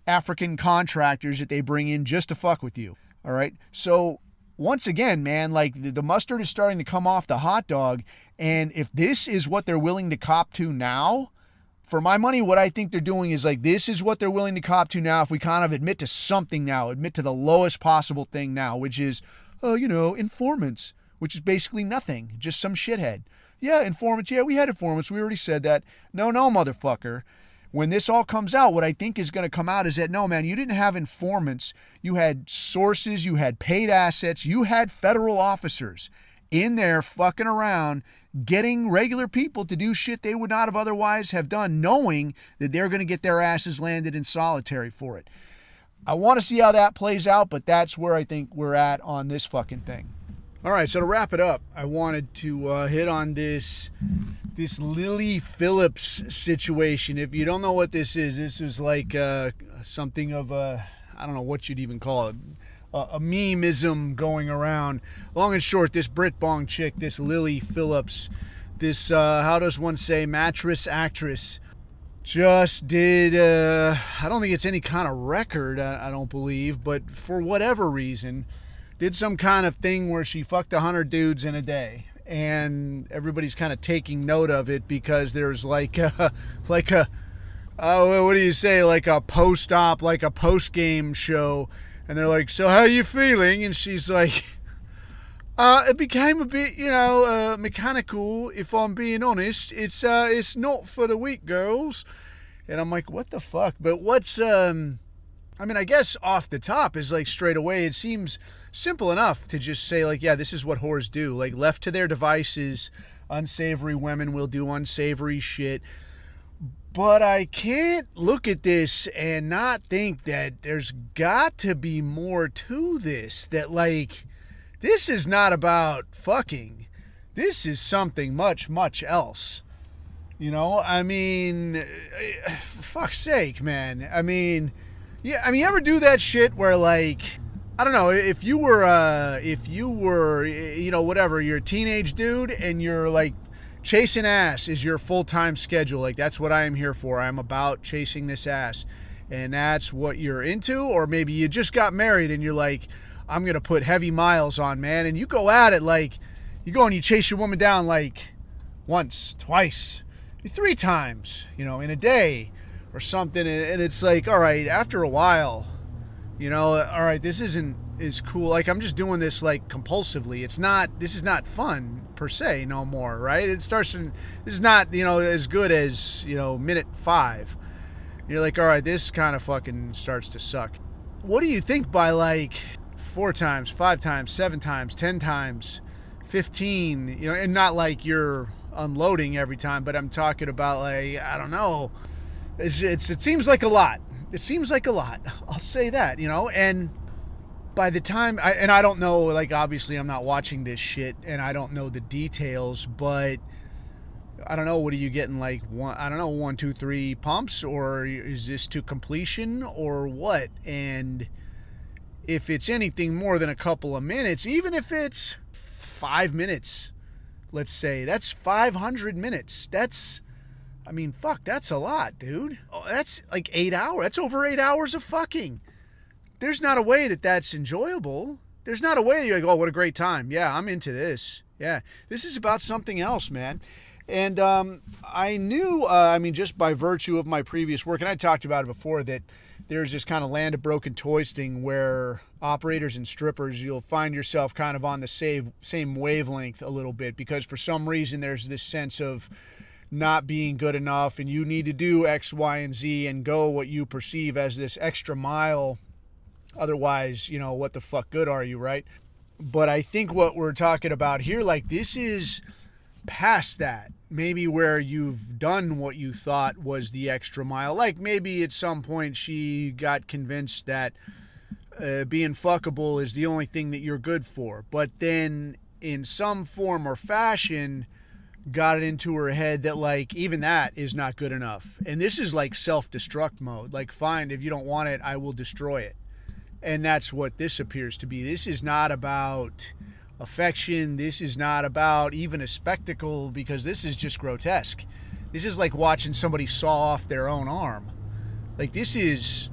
African contractors that they bring in just to fuck with you. All right. So once again, man, like the mustard is starting to come off the hot dog. And if this is what they're willing to cop to now, for my money, what I think they're doing is like, this is what they're willing to cop to now. If we kind of admit to something now, admit to the lowest possible thing now, which is, informants, which is basically nothing, just some shithead. Yeah, informants. Yeah, we had informants. We already said that. No, motherfucker. When this all comes out, what I think is going to come out is that, no, man, you didn't have informants. You had sources, you had paid assets, you had federal officers in there fucking around, getting regular people to do shit they would not have otherwise have done, knowing that they're going to get their asses landed in solitary for it. I want to see how that plays out, but that's where I think we're at on this fucking thing. All right, so to wrap it up, I wanted to hit on this Lily Phillips situation. If you don't know what this is like something of a, I don't know what you'd even call it, a memeism going around. Long and short, this Brit-Bong chick, this Lily Phillips, this, how does one say, mattress actress, just did, I don't think it's any kind of record, I don't believe, but for whatever reason, did some kind of thing where she fucked 100 dudes in a day. And everybody's kind of taking note of it because there's like a what do you say, like a post-op, like a post-game show. And they're like, so how you feeling? And she's like, it became a bit, mechanical, if I'm being honest. It's not for the weak, girls. And I'm like, what the fuck? But what's, I guess off the top is like straight away, it seems simple enough to just say like, yeah, this is what whores do. Like left to their devices, unsavory women will do unsavory shit. But I can't look at this and not think that there's got to be more to this. That like, this is not about fucking. This is something much, much else. For fuck's sake, man. Yeah, I mean, you ever do that shit where, like, I don't know, if you were, you know, whatever, you're a teenage dude and you're like chasing ass is your full-time schedule. Like, that's what I am here for. I'm about chasing this ass. And that's what you're into. Or maybe you just got married and you're like, I'm going to put heavy miles on, man. And you go at it like, you go and you chase your woman down like once, twice, 3 times, you know, in a day or something. And it's like, all right, after a while, you know, all right, this isn't as cool. Like, I'm just doing this like compulsively. This is not fun per se no more, right? This is not, you know, as good as, you know, minute 5. You're like, all right, this kind of fucking starts to suck. What do you think by like 4 times, 5 times, 7 times, 10 times, 15, you know, and not like you're unloading every time, but I'm talking about like, I don't know. It seems like a lot. It seems like a lot. I'll say that, you know, and by the time, I don't know, like, obviously I'm not watching this shit and I don't know the details, but I don't know, what are you getting, like, 1, 2, 3 pumps, or is this to completion, or what? And if it's anything more than a couple of minutes, even if it's 5 minutes, let's say, that's 500 minutes. I mean, fuck, that's a lot, dude. Oh, that's like 8 hours. That's over 8 hours of fucking. There's not a way that that's enjoyable. There's not a way that you're like, oh, what a great time. Yeah, I'm into this. Yeah, this is about something else, man. And I knew, I mean, just by virtue of my previous work, and I talked about it before, that there's this kind of land of broken toys thing where operators and strippers, you'll find yourself kind of on the same wavelength a little bit, because for some reason there's this sense of not being good enough and you need to do X, Y, and Z and go what you perceive as this extra mile. Otherwise, you know, what the fuck good are you, right? But I think what we're talking about here, like, this is past that. Maybe where you've done what you thought was the extra mile. Like, maybe at some point she got convinced that being fuckable is the only thing that you're good for. But then in some form or fashion got it into her head that, like, even that is not good enough. And this is like self-destruct mode. Like, fine, if you don't want it, I will destroy it. And that's what this appears to be. This is not about affection. This is not about even a spectacle, because this is just grotesque. This is like watching somebody saw off their own arm. Like, this is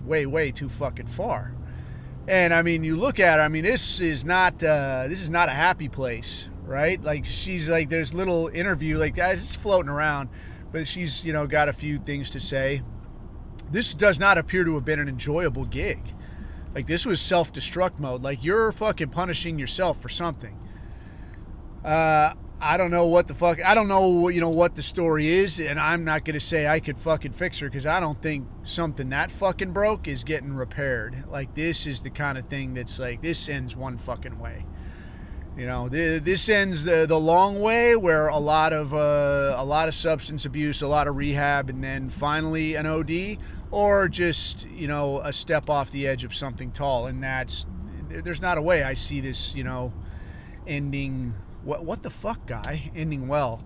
way too fucking far. And I mean, you look at her, I mean, this is not a happy place, right? Like, she's like, there's little interview like that, it's floating around, but she's, you know, got a few things to say. This does not appear to have been an enjoyable gig. Like, this was self-destruct mode. Like, you're fucking punishing yourself for something. I don't know what the fuck, I don't know, you know, what the story is, and I'm not going to say I could fucking fix her, because I don't think something that fucking broke is getting repaired. Like, this is the kind of thing that's like, this ends one fucking way. You know, this ends the long way, where a lot of substance abuse, a lot of rehab, and then finally an OD, or just, you know, a step off the edge of something tall. And there's not a way I see this, you know, ending, what the fuck, guy, ending well.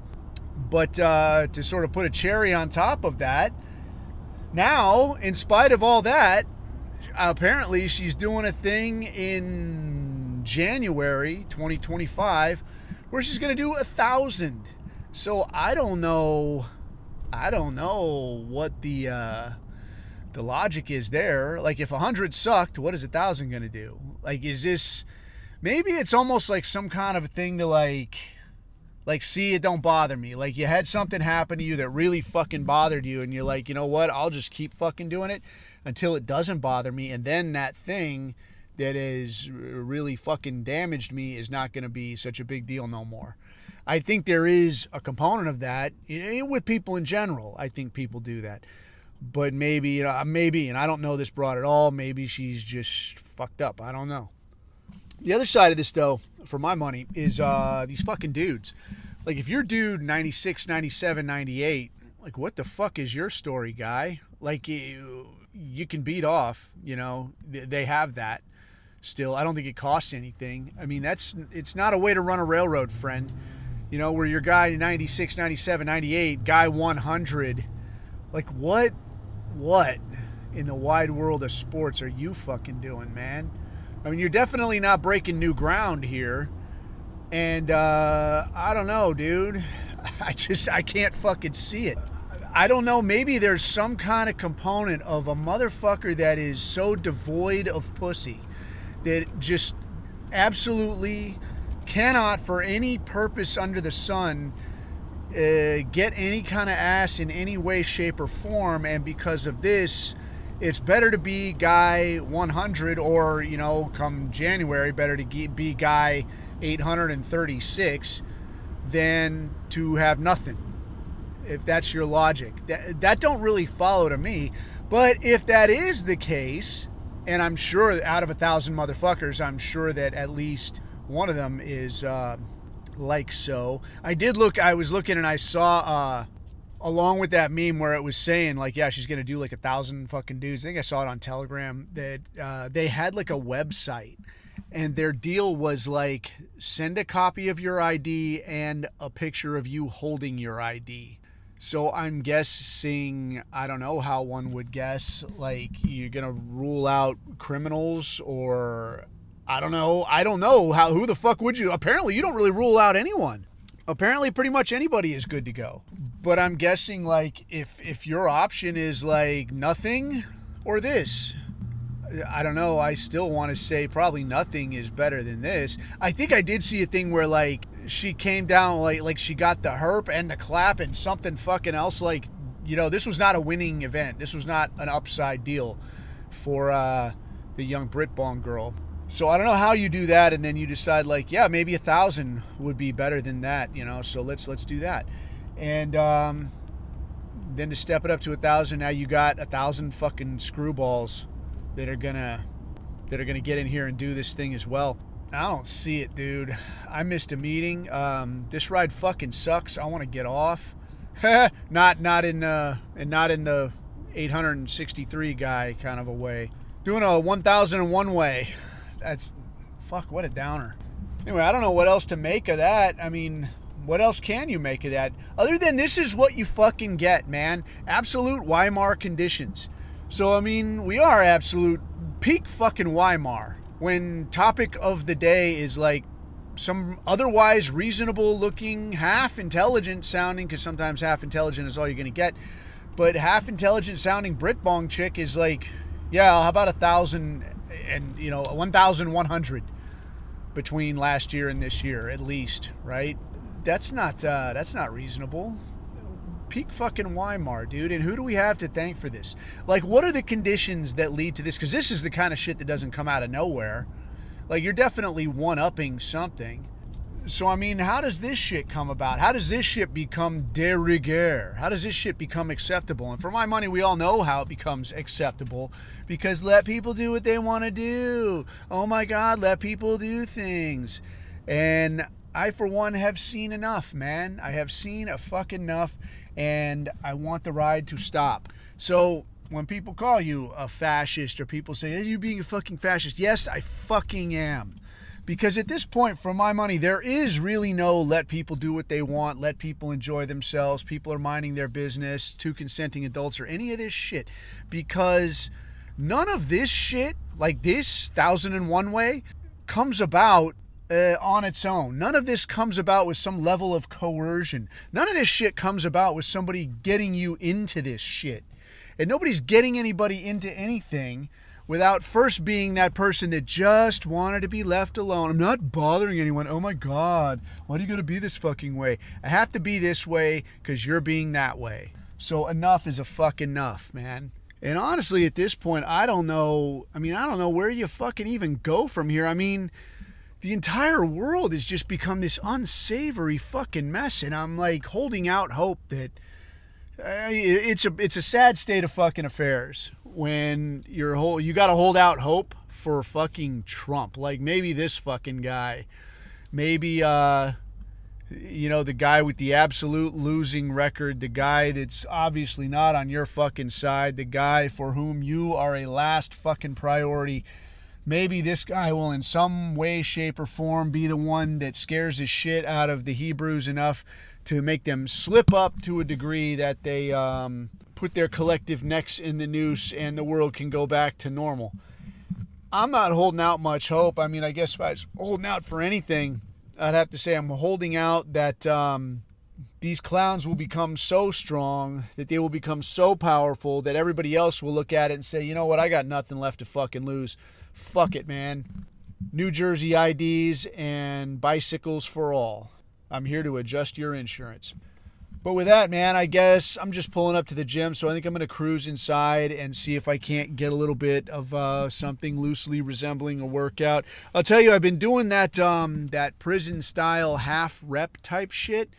But to sort of put a cherry on top of that, now, in spite of all that, apparently she's doing a thing in January 2025 where she's going to do 1,000. So I don't know what the logic is there. Like, if 100 sucked, what is 1,000 going to do? Like, is this, maybe it's almost like some kind of a thing to like, see, it don't bother me. Like, you had something happen to you that really fucking bothered you, and you're like, you know what, I'll just keep fucking doing it until it doesn't bother me, and then that thing that has really fucking damaged me is not going to be such a big deal no more. I think there is a component of that with people in general. I think people do that. But maybe, and I don't know this broad at all, maybe she's just fucked up. I don't know. The other side of this, though, for my money, is these fucking dudes. Like, if you're dude 96, 97, 98, like, what the fuck is your story, guy? Like, you can beat off, you know, they have that still. I don't think it costs anything. I mean, it's not a way to run a railroad, friend. You know, where your guy 96, 97, 98, guy 100, like, what? in the wide world of sports are you fucking doing, man? I mean, you're definitely not breaking new ground here. And I don't know, dude. I can't fucking see it. I don't know, maybe there's some kind of component of a motherfucker that is so devoid of pussy that just absolutely cannot, for any purpose under the sun, get any kind of ass in any way, shape, or form. And because of this, it's better to be guy 100, or, you know, come January, better to be guy 836 than to have nothing. If that's your logic, that don't really follow to me. But if that is the case, and I'm sure out of 1,000 motherfuckers, I'm sure that at least one of them is like so. I was looking and I saw along with that meme where it was saying like, yeah, she's gonna do like 1,000 fucking dudes. I think I saw it on Telegram that they had like a website, and their deal was like, send a copy of your ID and a picture of you holding your ID. So I'm guessing, I don't know how one would guess, like you're gonna rule out criminals, or I don't know who the fuck would you? Apparently you don't really rule out anyone. Apparently pretty much anybody is good to go. But I'm guessing like if your option is like nothing or this, I don't know, I still want to say probably nothing is better than this. I think I did see a thing where like she came down like she got the herp and the clap and something fucking else, like, you know, this was not a winning event. This was not an upside deal for the young Brit-Bong girl. So I don't know how you do that, and then you decide like, yeah, maybe 1,000 would be better than that, you know, so let's do that. And then to step it up to 1,000, now you got 1,000 fucking screwballs that are gonna get in here and do this thing as well. I don't see it, dude. I missed a meeting. This ride fucking sucks. I want to get off. not in the 863 guy kind of a way. Doing a 1001 way. That's fuck, what a downer. Anyway, I don't know what else to make of that. I mean, what else can you make of that? Other than this is what you fucking get, man. Absolute Weimar conditions. So, I mean, we are absolute peak fucking Weimar. When topic of the day is like some otherwise reasonable looking, half intelligent sounding, because sometimes half intelligent is all you're going to get, but half intelligent sounding Brit-Bong chick is like, yeah, how about 1,000 and, you know, 1,100 between last year and this year at least, right? That's not reasonable. Peak fucking Weimar, dude. And who do we have to thank for this? Like, what are the conditions that lead to this? Because this is the kind of shit that doesn't come out of nowhere. Like, you're definitely one-upping something. So, I mean, how does this shit come about? How does this shit become de rigueur? How does this shit become acceptable? And for my money, we all know how it becomes acceptable. Because let people do what they want to do. Oh my God, let people do things. And I, for one, have seen enough, man. I have seen a fucking enough. And I want the ride to stop. So when people call you a fascist, or people say, hey, you're being a fucking fascist. Yes, I fucking am. Because at this point, for my money, there is really no let people do what they want, let people enjoy themselves, people are minding their business, two consenting adults, or any of this shit. Because none of this shit, like this 1,001 way, comes about on its own. None of this comes about with some level of coercion. None of this shit comes about with somebody getting you into this shit. And nobody's getting anybody into anything without first being that person that just wanted to be left alone. I'm not bothering anyone. Oh my God, why do you gotta be this fucking way? I have to be this way because you're being that way. So enough is a fuck enough, man. And honestly, at this point, I don't know where you fucking even go from here. I mean, the entire world has just become this unsavory fucking mess, and I'm like holding out hope that it's a sad state of fucking affairs when you got to hold out hope for fucking Trump. Like maybe this fucking guy, maybe the guy with the absolute losing record, the guy that's obviously not on your fucking side, the guy for whom you are a last fucking priority. Maybe this guy will in some way, shape, or form be the one that scares the shit out of the Hebrews enough to make them slip up to a degree that they put their collective necks in the noose and the world can go back to normal. I'm not holding out much hope. I mean, I guess if I was holding out for anything, I'd have to say I'm holding out that these clowns will become so strong, that they will become so powerful that everybody else will look at it and say, you know what, I got nothing left to fucking lose. Fuck it, man. New Jersey IDs and bicycles for all. I'm here to adjust your insurance. But with that, man, I guess I'm just pulling up to the gym, so I think I'm going to cruise inside and see if I can't get a little bit of something loosely resembling a workout. I'll tell you, I've been doing that prison-style half-rep type shit,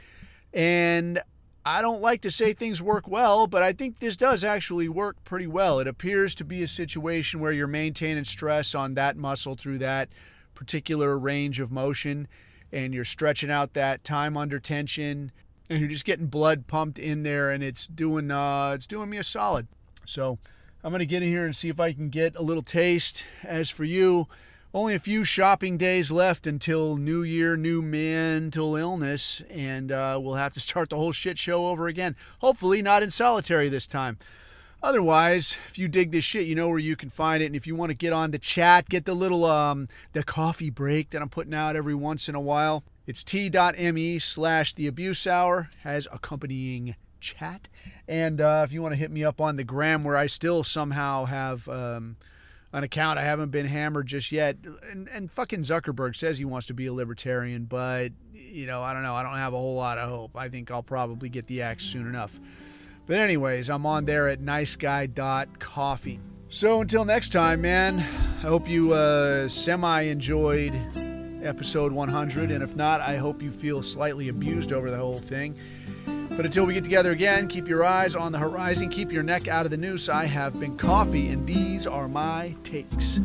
and I don't like to say things work well, but I think this does actually work pretty well. It appears to be a situation where you're maintaining stress on that muscle through that particular range of motion, and you're stretching out that time under tension, and you're just getting blood pumped in there, and it's doing me a solid. So I'm going to get in here and see if I can get a little taste. As for you, only a few shopping days left until New Year, new mental illness, and we'll have to start the whole shit show over again. Hopefully not in solitary this time. Otherwise, if you dig this shit, you know where you can find it. And if you want to get on the chat, get the little the coffee break that I'm putting out every once in a while. It's t.me/The Abuse Hour, has accompanying chat. And if you want to hit me up on the gram, where I still somehow have an account, I haven't been hammered just yet. And fucking Zuckerberg says he wants to be a libertarian, but, you know, I don't know. I don't have a whole lot of hope. I think I'll probably get the axe soon enough. But anyways, I'm on there at niceguy.coffee. So until next time, man, I hope you semi-enjoyed episode 100. And if not, I hope you feel slightly abused over the whole thing. But until we get together again, keep your eyes on the horizon. Keep your neck out of the noose. I have been Coffee, and these are my takes.